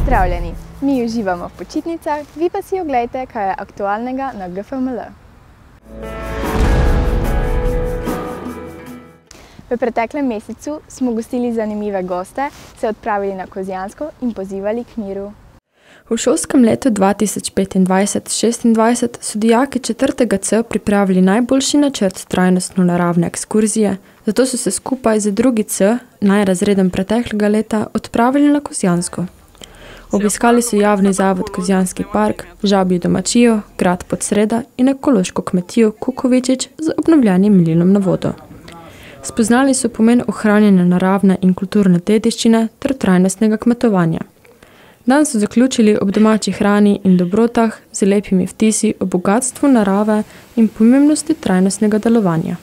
Pozdravljeni! Mi uživamo v počitnicah, vi pa si oglejte, kaj je aktualnega na GFML. V preteklem mesecu smo gostili zanimive goste, se odpravili na Kozjansko in pozivali k miru. V šolskem letu 2025-26 so dijaki 4. C pripravili najboljši načrt trajnostno-naravne ekskurzije, zato so se skupaj z 2. C, najrazredom preteklega leta, odpravili na Kozjansko. Obiskali so javni zavod Kozjanski park, žabjo domačijo, grad Podsreda in ekološko kmetijo Kukovičič z obnovljenim mlinom na vodo. Spoznali so pomen ohranjanja naravne in kulturne dediščine ter trajnostnega kmetovanja. Dan so zaključili ob domači hrani in dobrotah z lepimi vtisi o bogatstvu narave in pomembnosti trajnostnega delovanja.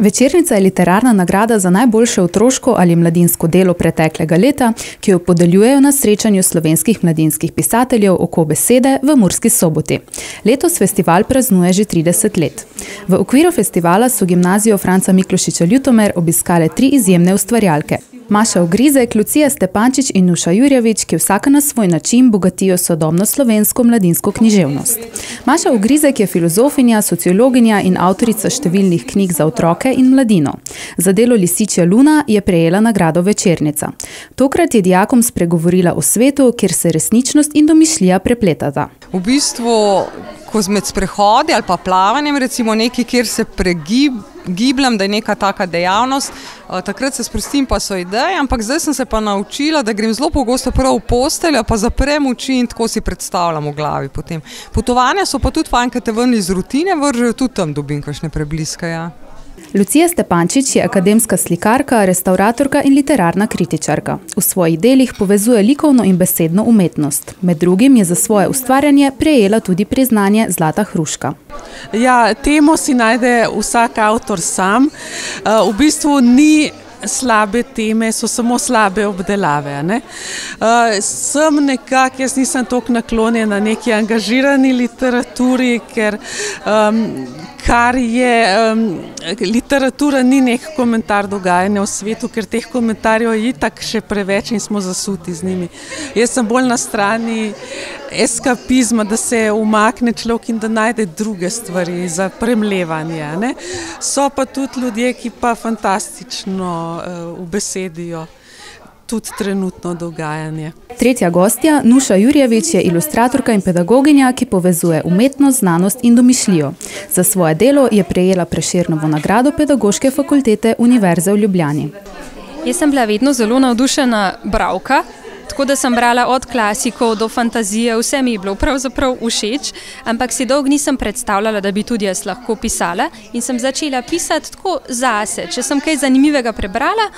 Večernica je literarna nagrada za najboljše otroško ali mladinsko delo preteklega leta, ki jo podeljujejo na srečanju slovenskih mladinskih pisateljev Oko besede v Murski Soboti. Letos festival praznuje že 30 let. V okviru festivala so gimnazijo Franca Miklošiča Ljutomer obiskale 3 izjemne ustvarjalke. Maša Ogrizek, Lucija Stepančič in Nuša Jurjevič, ki vsaka na svoj način bogatijo sodobno slovensko mladinsko književnost. Maša Ogrizek je filozofinja, sociologinja in avtorica številnih knjig za otroke in mladino. Za delo Lisičja luna je prejela nagrado Večernica. Tokrat je dijakom spregovorila o svetu, kjer se resničnost in domišljija prepletata. V bistvu, ko med sprehodi ali pa plavanjem, recimo nekaj, kjer se gibljam, da je neka taka dejavnost, takrat se sprostim, pa so ideje, ampak zdaj sem se pa naučila, da grem zelo pogosto prav v posteljo, pa zaprem oči in tako si predstavljam v glavi potem. Potovanja so pa tudi fajn, ker te ven iz rutine vržejo, tudi tam dobim kakšne prebliske, ja. Lucija Stepančič je akademska slikarka, restauratorka in literarna kritičarka. V svojih delih povezuje likovno in besedno umetnost. Med drugim je za svoje ustvarjanje prejela tudi priznanje Zlata hruška. Ja, temo si najde vsak avtor sam. V bistvu ni slabe teme, so samo slabe obdelave. Ne? Sem nekako, jaz nisem toliko naklonjena neki angažirani literaturi, ker literatura ni nek komentar dogajanja v svetu, ker teh komentarjev je itak še preveč in smo zasuti z njimi. Jaz sem bolj na strani eskapizma, da se umakne človek in da najde druge stvari za premlevanje. Ne? So pa tudi ljudje, ki pa fantastično ubesedijo tudi trenutno dogajanje. Tretja gostja, Nuša Jurjevič, je ilustratorka in pedagoginja, ki povezuje umetnost, znanost in domišljijo. Za svoje delo je prejela Prešernovo nagrado Pedagoške fakultete Univerze v Ljubljani. Jaz sem bila vedno zelo navdušena bralka, tako da sem brala od klasikov do fantazije, vse mi je bilo pravzaprav všeč, ampak si dolgo nisem predstavljala, da bi tudi jaz lahko pisala in sem začela pisati tako zase. Če sem kaj zanimivega prebrala,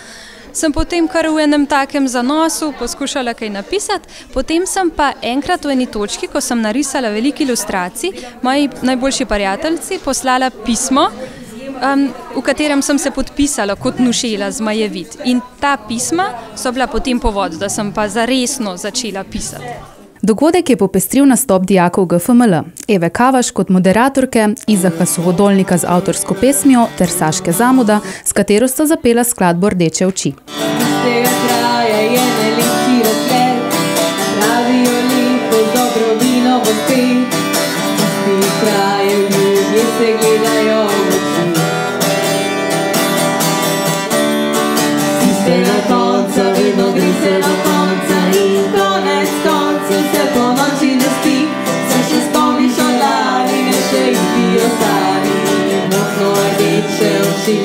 sem potem kar v enem takem zanosu poskušala kaj napisati, potem sem pa enkrat v eni točki, ko sem narisala veliko ilustracij, moji najboljši prijateljici poslala pismo, v katerem sem se podpisala kot Nušela Zmajevit. In ta pisma so bila potem povod, da sem pa zaresno začela pisati. Dogodek je popestril nastop dijakov GFML, Eve Kavaš kot moderatorke, Izaha Suhodolnika z avtorsko pesmijo ter Saške Zamuda, s katero sta zapela skladbo Rdeče oči. Iz tega kraja je najlepši razgled, pravijo lepo dobro vino v pet, iz tega kraja ljudje se gledajo v oči. Z istega konca vedno gre se do konca in konec konci se po noči ne spi, se še spomniš od lani, ne še jih ti ostali, motno rdeče oči.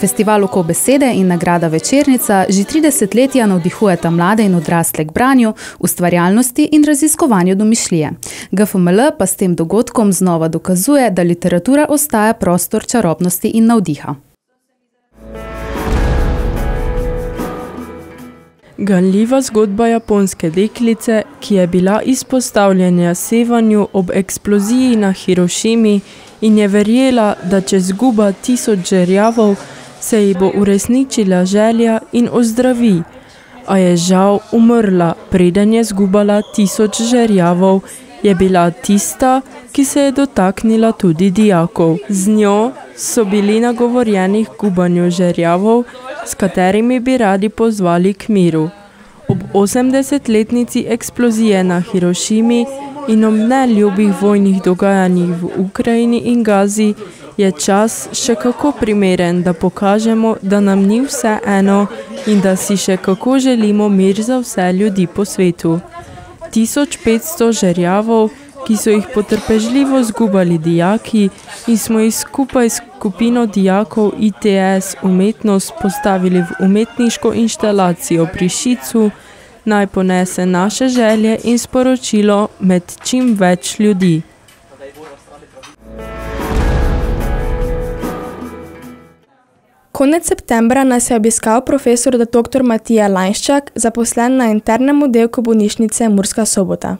Festival Oko besede in nagrada Večernica že 30-letja navdihujeta mlade in odrasle k branju, ustvarjalnosti in raziskovanju domišljije. GFML pa s tem dogodkom znova dokazuje, da literatura ostaja prostor čarobnosti in navdiha. Ganljiva zgodba japonske deklice, ki je bila izpostavljena sevanju ob eksploziji na Hirošimi in je verjela, da če zguba 1000 žerjavov, se ji bo uresničila želja in ozdravi, a je žal umrla, preden je zgubala 1000 žerjavov, je bila tista, ki se je dotaknila tudi dijakov. Z njo so bili nagovorjeni k gubanju žerjavov, s katerimi bi radi pozvali k miru. Ob 80-letnici eksplozije na Hirošimi in ob neljubih vojnih dogajanjih v Ukrajini in Gazi je čas še kako primeren, da pokažemo, da nam ni vse eno in da si še kako želimo mir za vse ljudi po svetu. 1500 žerjavov, ki so jih potrpežljivo zgubali dijaki in smo jih skupaj s skupino dijakov ITS Umetnost postavili v umetniško inštalacijo pri Šicu, naj ponese naše želje in sporočilo med čim več ljudi. Konec septembra nas je obiskal profesor dr. Matija Lainščak, zaposlen na internem oddelku bolnišnice Murska Sobota.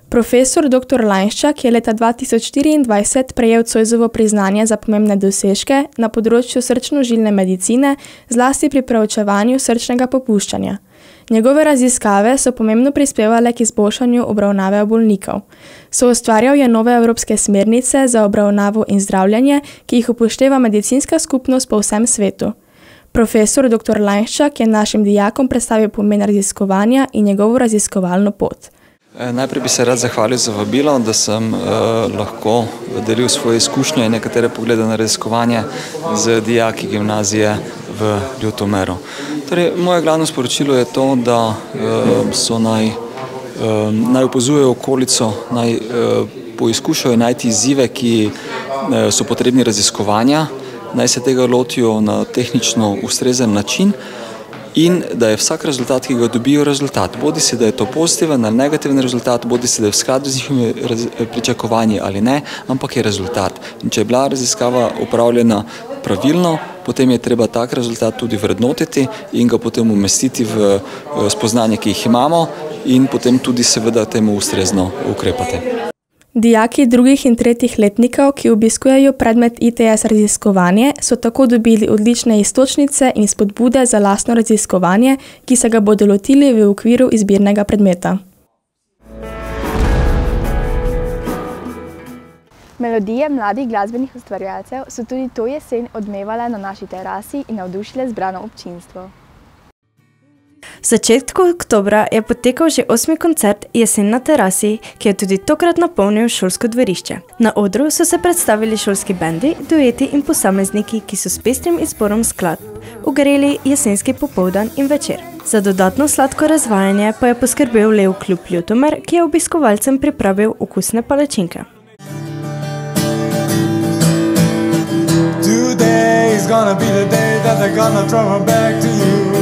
Profesor dr. Lainščak je leta 2024 prejel Zoisovo priznanje za pomembne dosežke na področju srčno-žilne medicine, zlasti pri preučevanju srčnega popuščanja. Njegove raziskave so pomembno prispevale k izboljšanju obravnave bolnikov. Soustvarjal je nove evropske smernice za obravnavo in zdravljenje, ki jih upošteva medicinska skupnost po vsem svetu. Profesor dr. Lainščak je našim dijakom predstavil pomen raziskovanja in njegovo raziskovalno pot. Najprej bi se rad zahvalil za vabilo, da sem lahko delil svoje izkušnje in nekatere poglede na raziskovanje z dijaki gimnazije v Ljutomeru. Torej, moje glavno sporočilo je to, da naj opazujejo okolico, naj poizkušajo najti izzive, ki so potrebni raziskovanja, naj se tega lotijo na tehnično ustrezen način, in da je vsak rezultat, ki ga dobijo, rezultat. Bodi si, da je to pozitiven ali negativen rezultat, bodi si, da je v skladu z njihovimi pričakovanji ali ne, ampak je rezultat. In če je bila raziskava upravljena pravilno, potem je treba tak rezultat tudi vrednotiti in ga potem umestiti v spoznanje, ki jih imamo, in potem tudi seveda temu ustrezno ukrepati. Dijaki drugih in tretjih letnikov, ki obiskujejo predmet ITS raziskovanje, so tako dobili odlične iztočnice in spodbude za lastno raziskovanje, ki se ga bodo lotili v okviru izbirnega predmeta. Melodije mladih glasbenih ustvarjalcev so tudi to jesen odmevale na naši terasi in navdušile zbrano občinstvo. V začetku oktobra je potekal že 8. koncert Jesen na terasi, ki je tudi tokrat napolnil šolsko dvorišče. Na odru so se predstavili šolski bendi, dueti in posamezniki, ki so s pestrim izborom skladb ugreli jesenski popoldan in večer. Za dodatno sladko razvajanje pa je poskrbel Lev klub Ljutomer, ki je obiskovalcem pripravil okusne palačinke. Today is gonna be the day that they're gonna throw back to you.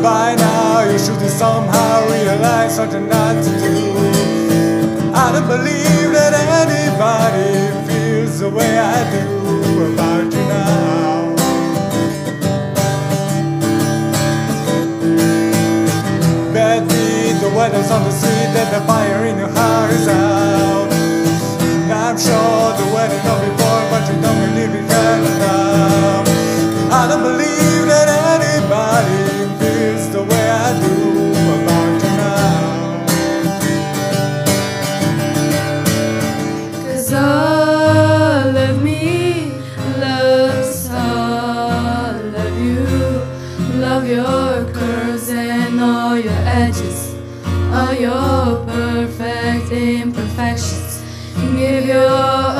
By now you should somehow realize what you're not to do. I don't believe that anybody feels the way I do about you now. Bad beat, the weather's on the street, that the fire in your heart is out. I'm sure the wedding not before, but you don't believe it kind of now. I don't believe that anybody feels the way I do about you now. 'Cause all of me loves all of you. Love your curves and all your edges, all your perfect imperfections. Give your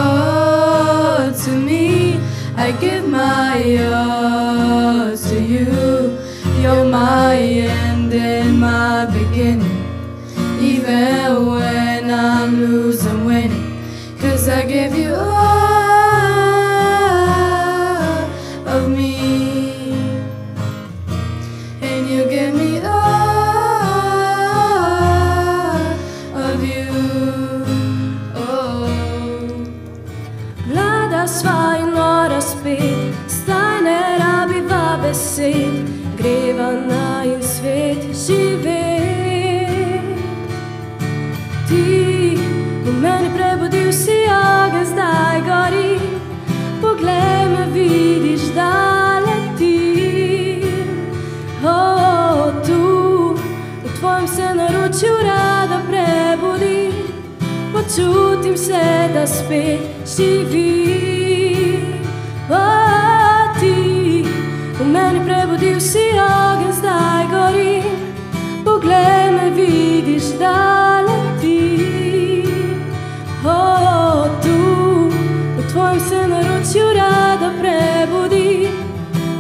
all to me, I give my all to you. You're my end and my beginning. Even when I'm losing, I'm winning. 'Cause I give you all of me, and you give me all of you. Oh, mlada sva in nora spet, zdaj ne rabiva besed. Greva najin svet živet. Ti v meni prebudil si ogenj, zdaj gori. Poglej me, vidiš, da letim. Tu v tvojem se naročju rada prebudi. se, da spet živi. Ti v meni prebudil si ogenj, zdaj gorim. Poglej me, vidiš, da letim. Tu v tvojem se naročju rada prebudim.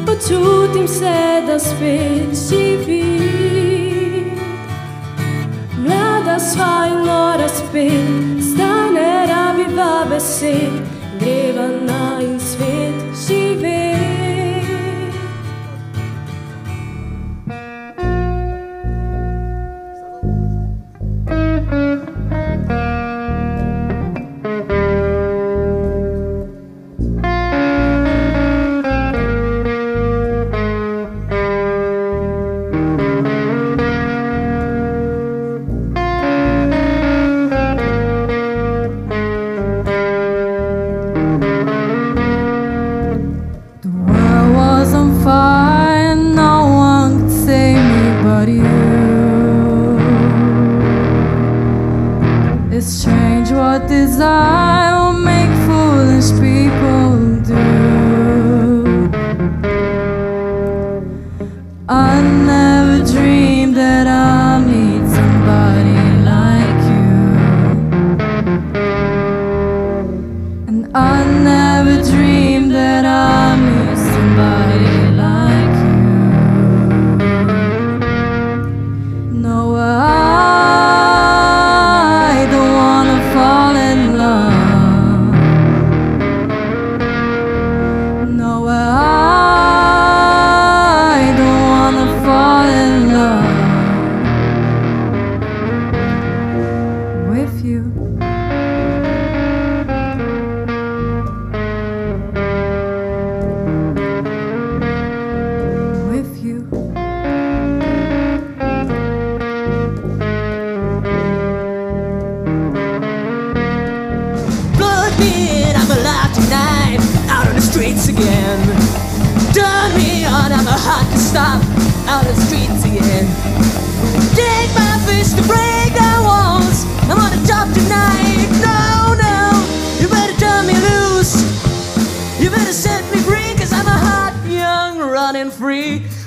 Počutim se, da spet živim. Mlada sva in nora spet, zdaj ne rabiva besed, greva najin svet živet.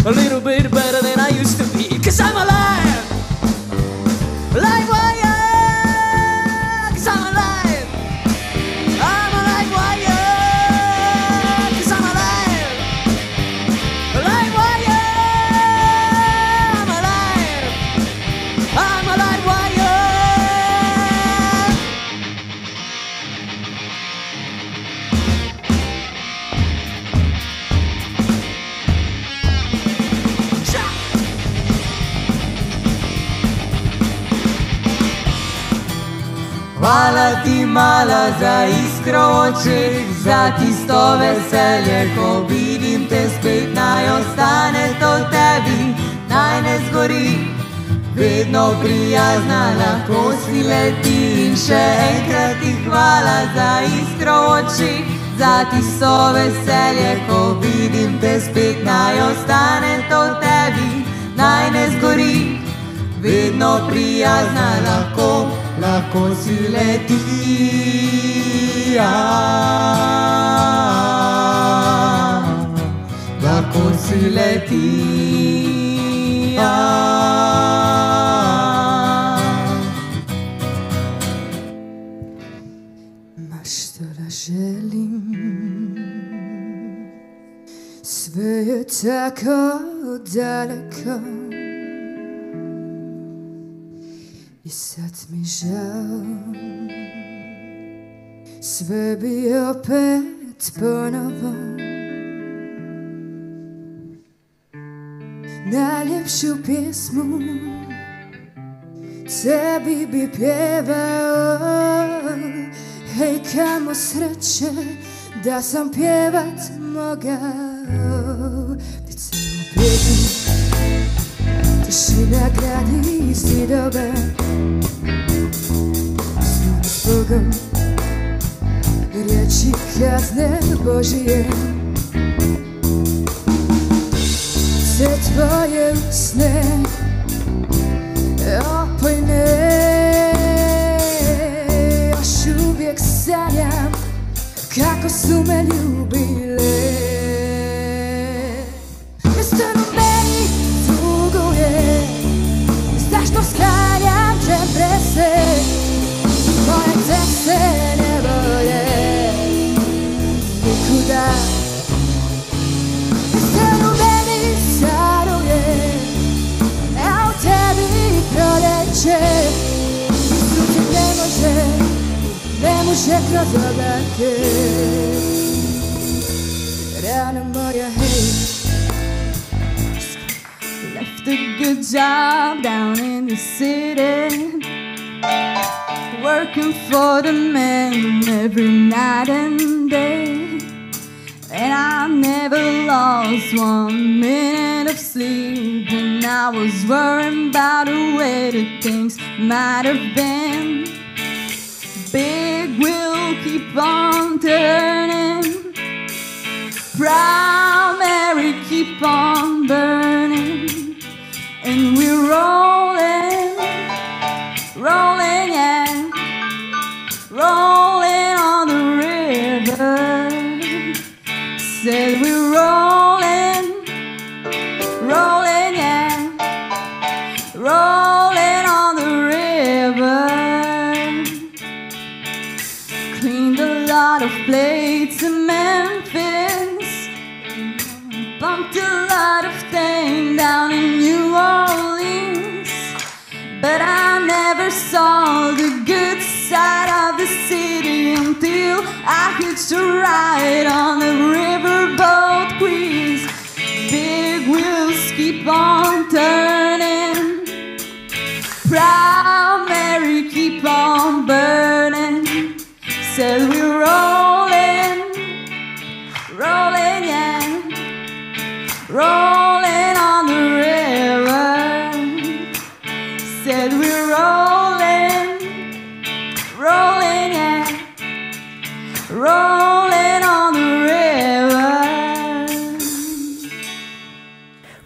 A little bit better than I used to be, 'cause I'm alive. Live wire, 'cause I'm alive. I'm a live wire, 'cause I'm alive. Live wire, I'm alive. I'm a live wire. Hvala ti mala za iskro v očeh, za tisto veselje, ko vidim te spet. Naj ostane to v tebi, naj ne zgori. Vedno prijazna, lahko si leti. In še enkrat ti hvala za iskro v očeh, za tisto veselje, ko vidim te spet. Naj ostane to v tebi, naj ne zgori. Vedno prijazna, lahko si leti. Lahko si leti. Maštala želim, sve je tako daleko. I sad mi žal, sve bi opet ponovo. Najljepšu pjesmu tebi bi pjevao. Hej, kamo sreće da sam pjevat mogao. Već se ubijedim, tišina gradi zidove. Znam s Bogom riječi kazne Božije. Sve tvoje usne opojne još uvijek kako su me ljubile. Jeste nobeni tuguje, zašto sklanjam čemprese, moje ceste ne vole nikuda. Jeste nobeni saruje, a u tebi proleće, suci ne može kroz oblake. Rana moja, hej, left a good job down in the city, working for the man every night and day. And I never lost 1 minute of sleep, and I was worrying about the way that things might have been. Big wheel keep on turning, primary keep on burning, and we're rolling, rolling, yeah, rolling on the river. Said we're rolling, rolling, yeah, rolling on the river. Cleaned a lot of plates in Memphis, bumped a lot of things down in New Orleans, but I never saw the good side of the city until I hitched a ride on the riverboat breeze. Big wheels keep on turning, primary keep on burning. Said we're rolling, rolling, yeah, rolling on the river. Said we're rolling, rolling, yeah, rolling on the river.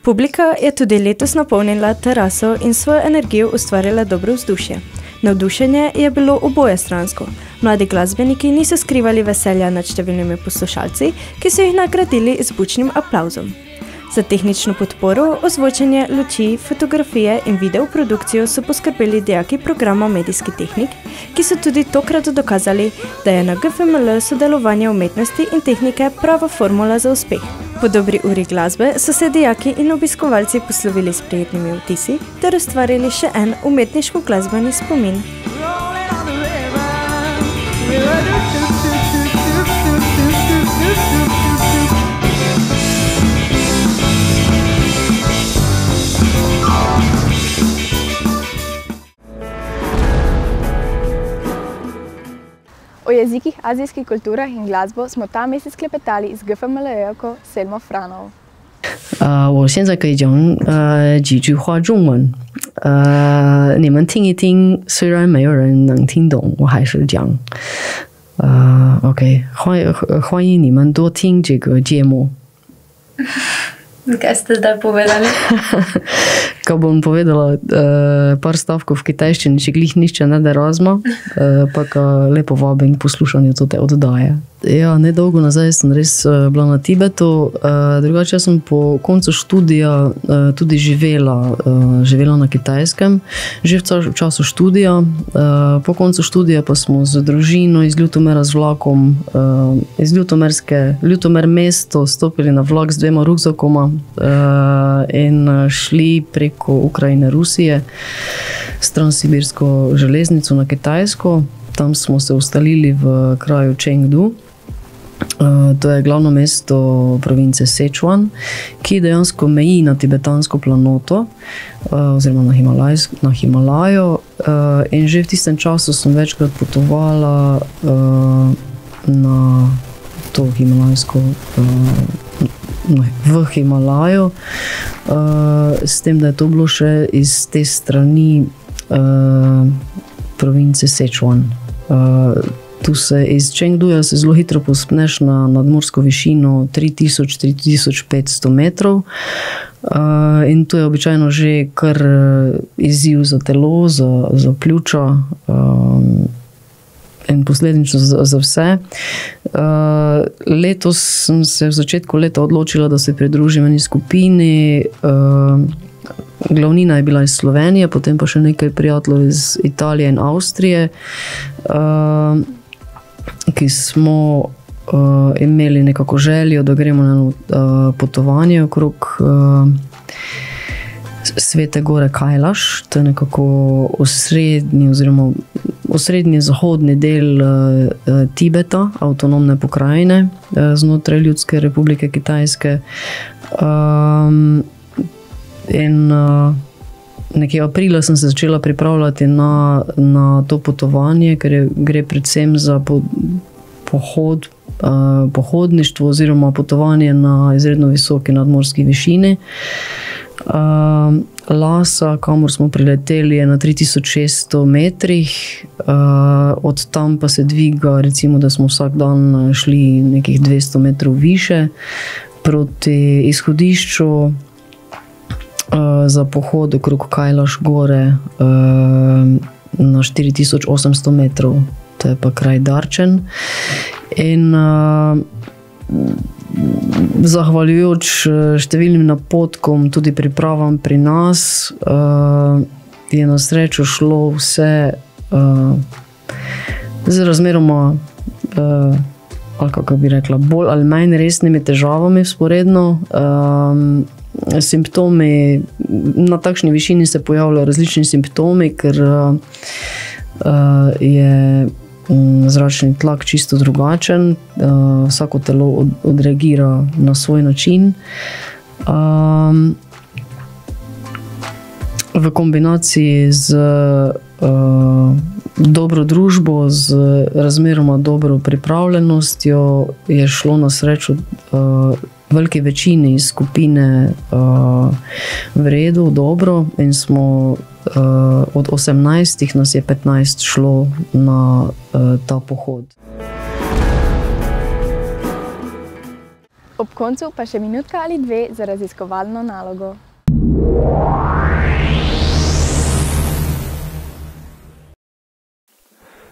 Publika je tudi letos napolnila teraso in svojo energijo ustvarila dobro vzdušje. Navdušenje je bilo obojestransko. Mladi glasbeniki niso skrivali veselja nad številnimi poslušalci, ki so jih nagradili z bučnim aplavzom. Za tehnično podporo, ozvočenje, luči, fotografije in videoprodukcijo so poskrbeli dijaki programa Medijski tehnik, ki so tudi tokrat dokazali, da je na GFML sodelovanje umetnosti in tehnike prava formula za uspeh. Po dobri uri glasbe so se dijaki in obiskovalci poslovili s prijetnimi vtisi ter ustvarili še en umetniško-glasbeni spomin. O jezikih, azijskih kulturah in glasbo smo ta mesec klepetali z GFML-jevko Selmo Franov. 我现在可以讲几句话中文，你们听一听，虽然没有人能听懂，我还是讲。OK， 欢迎你们多听这个节目。Kaj ste zdaj povedali? Ko bom povedala par stavkov v kitajščini, če glih nišče ne da razma, pa lepo vabim k poslušanju te oddaje. Ja, nedolgo nazaj sem res bila na Tibetu, drugače sem po koncu študija tudi živela na Kitajskem, že v času študija. Po koncu študija pa smo z družino iz Ljutomera z vlakom, iz Ljutomer mesto stopili na vlak z 2 rukzakoma in šli preko Ukrajine, Rusije s transsibirsko železnico na Kitajsko. Tam smo se ustalili v kraju Chengdu. To je glavno mesto province Sichuan, ki dejansko meji na tibetansko planoto oziroma na Himalajo, in že v tistem času sem večkrat potovala na to himalajsko v Himalajo, s tem, da je to bilo še iz te strani province Sichuan. Tu se iz Chengduja se zelo hitro povzpneš na nadmorsko višino 3000–3500 metrov, in to je običajno že kar izziv za telo, za pljuča, in posledično za vse. Letos sem se v začetku leta odločila, da se pridružim eni skupini. Glavnina je bila iz Slovenije, potem pa še nekaj prijateljev iz Italije in Avstrije, ki smo imeli nekako željo, da gremo na eno potovanje okrog Svete gore Kailaš. To je nekako osrednji zahodni del Tibeta, avtonomne pokrajine znotraj Ljudske republike Kitajske. In nekje aprila sem se začela pripravljati na to potovanje, ker gre predvsem za pohodništvo oziroma potovanje na izredno visoki nadmorski višini. Lhasa, kamor smo prileteli, je na 3600 metrih, od tam pa se dviga, recimo, da smo vsak dan šli nekih 200 metrov više proti izhodišču za pohod okrog Kailaš gore na 4800 metrov. To je pa kraj Darčen. In zahvaljujoč številnim napotkom, tudi pripravam pri nas, je na srečo šlo vse z razmeroma, ali kako bi rekla, bolj ali manj resnimi težavami vzporedno. Simptomi, na takšni višini se pojavljajo različni simptomi, ker je zračni tlak čisto drugačen, vsako telo odreagira na svoj način. V kombinaciji z dobro družbo, z razmeroma dobro pripravljenostjo je šlo na srečo veliki večini iz skupine v redu, dobro, in smo od 18 nas je 15 šlo na ta pohod. Ob koncu pa še minutka ali dve za raziskovalno nalogo.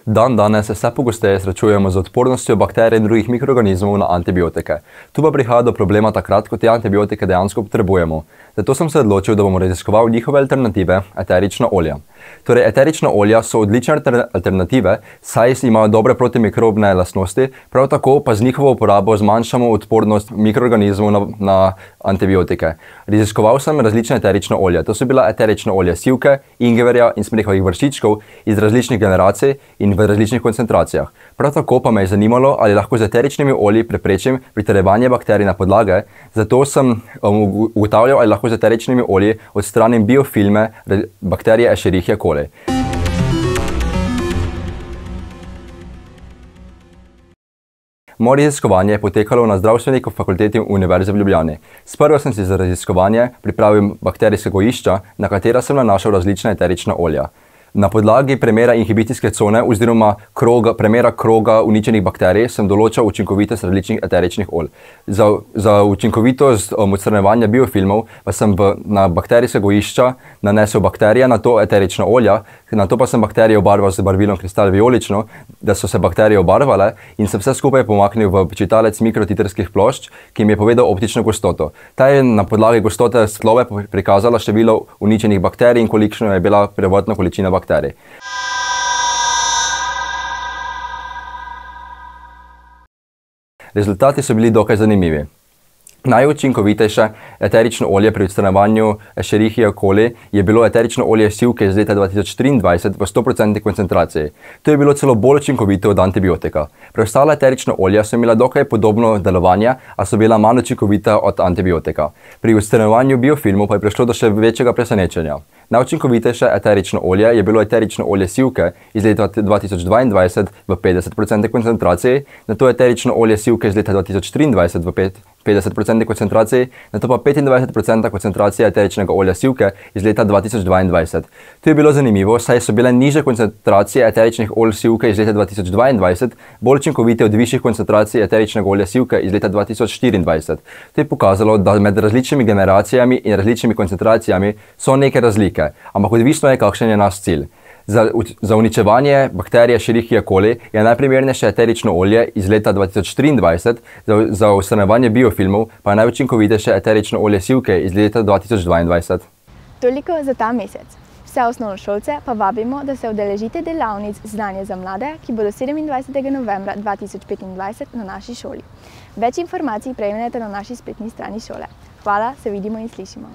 Danes se vse pogosteje srečujemo z odpornostjo bakterij in drugih mikroorganizmov na antibiotike. Tu pa prihaja do problema takrat, ko te antibiotike dejansko potrebujemo. Zato sem se odločil, da bom raziskoval njihove alternative, eterična olja. Torej, eterična olja so odlične alternative, saj imajo dobre protimikrobne lastnosti, prav tako pa z njihovo uporabo zmanjšamo odpornost mikroorganizmov na antibiotike. Raziskoval sem različne eterične olje. To so bila eterična olja sivke, ingeverja in smrekovih vršičkov iz različnih generacij in v različnih koncentracijah. Prav tako pa me je zanimalo, ali lahko z eteričnimi olji preprečim pritrjevanje bakterij na podlage, zato sem ugotavljal, ali lahko z eteričnimi olji odstranim biofilme bakterije Escherichia coli. Moje raziskovanje je potekalo na Zdravstveni fakulteti Univerze v Ljubljani. Sprva sem si za raziskovanje pripravil bakterijska gojišča, na katera sem nanašal različna eterična olja. Na podlagi premera inhibicijske cone oziroma premera kroga uničenih bakterij sem določal učinkovitost različnih eteričnih olj. Za učinkovitost odstranjevanja biofilmov pa sem na bakterijska gojišča nanesel bakterije, nato eterična olja, nato pa sem bakterije obarval z barvilom kristal vijolično, da so se bakterije obarvale, in sem vse skupaj pomaknil v čitalec mikrotitrskih plošč, ki mi je povedal optično gostoto. Ta je na podlagi gostote svetlobe prikazala število uničenih bakterij in kolikšna je bila prvotna količina bakterij. Rezultati so bili dokaj zanimivi. Najučinkovitejše eterično olje pri odstranjevanju Escherichia coli je bilo eterično olje sivke iz leta 2023 v 100% koncentraciji. To je bilo celo bolj učinkovito od antibiotika. Preostala eterična olja so imela dokaj podobno delovanje, a so bila manj učinkovita od antibiotika. Pri odstranjevanju biofilmov pa je prišlo do še večjega presenečenja. Najučinkovitejše eterično olje je bilo eterično olje sivke iz leta 2022 v 50% koncentraciji, nato eterično olje sivke iz leta 2023 v 50% koncentraciji, nato pa 25% koncentracije eteričnega olja sivke iz leta 2022. To je bilo zanimivo, saj so bile nižje koncentracije eteričnih olj sivke iz leta 2022 bolj učinkovite od višjih koncentracij eteričnega olja sivke iz leta 2024. To je pokazalo, da med različnimi generacijami in različnimi koncentracijami so neke razlike, ampak odvisno je, kakšen je naš cilj. Za uničevanje bakterije Escherichia coli je najprimernejše eterično olje iz leta 2023, za odstranjevanje biofilmov pa je najučinkovitejše eterično olje sivke iz leta 2022. Toliko za ta mesec. Vse osnovnošolce pa vabimo, da se udeležite delavnic Znanje za mlade, ki bodo 27. novembra 2025 na naši šoli. Več informacij prejmete na naši spletni strani šole. Hvala, se vidimo in slišimo.